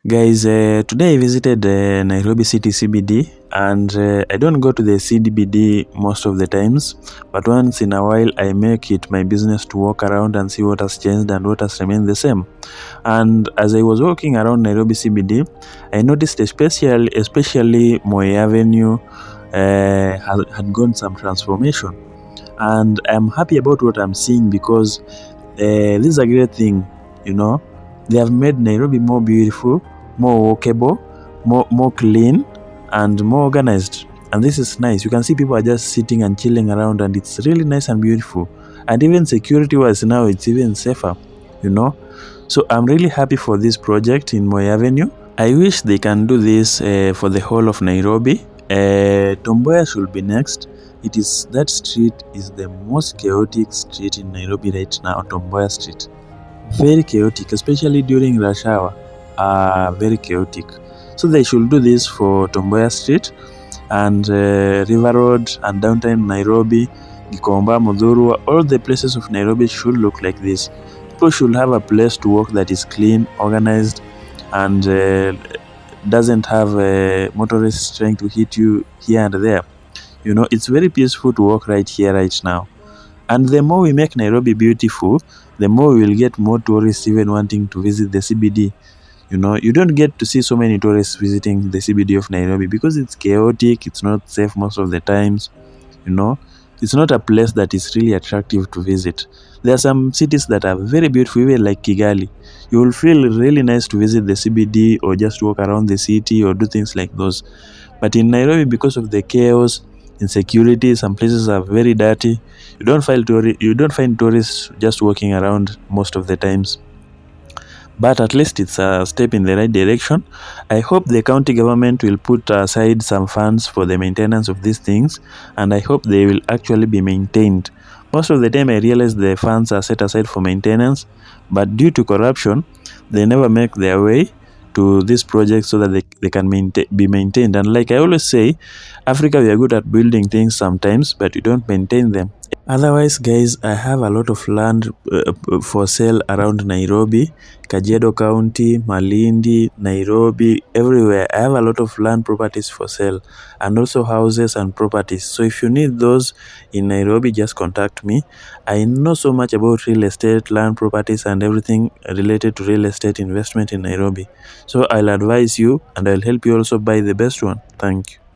Guys, today I visited Nairobi City CBD, and I don't go to the CBD most of the times, but once in a while I make it my business to walk around and see what has changed and what has remained the same. And as I was walking around Nairobi CBD, I noticed especially Moi Avenue had gone some transformation, and I'm happy about what I'm seeing because this is a great thing, you know. They have made Nairobi more beautiful, more walkable, more clean, and more organized. And this is nice. You can see people are just sitting and chilling around, and it's really nice and beautiful. And even security-wise now, it's even safer, you know. So I'm really happy for this project in Moi Avenue. I wish they can do this for the whole of Nairobi. Tom Mboya should be next. That street is the most chaotic street in Nairobi right now, Tom Mboya Street. Very chaotic, especially during rush hour. Very chaotic. So they should do this for Tom Mboya Street and River Road and downtown Nairobi, Gikomba, Mudhurwa. All the places of Nairobi should look like this. People should have a place to walk that is clean, organized, and doesn't have motorists trying to hit you here and there. You know, it's very peaceful to walk right here, right now. And the more we make Nairobi beautiful, the more we will get more tourists even wanting to visit the CBD. You know, you don't get to see so many tourists visiting the CBD of Nairobi because it's chaotic, it's not safe most of the times, you know. It's not a place that is really attractive to visit. There are some cities that are very beautiful, even like Kigali. You will feel really nice to visit the CBD or just walk around the city or do things like those. But in Nairobi, because of the chaos, insecurity, some places are very dirty. You don't find tourists just walking around most of the times. But at least it's a step in the right direction. I hope the county government will put aside some funds for the maintenance of these things, and I hope they will actually be maintained. Most of the time I realize the funds are set aside for maintenance, but due to corruption, they never make their way to this project so that they can be maintained. And like I always say, Africa, we are good at building things sometimes, but we don't maintain them. Otherwise, guys, I have a lot of land for sale around Nairobi, Kajiado County, Malindi, Nairobi, everywhere. I have a lot of land properties for sale and also houses and properties. So if you need those in Nairobi, just contact me. I know so much about real estate, land properties, and everything related to real estate investment in Nairobi. So I'll advise you and I'll help you also buy the best one. Thank you.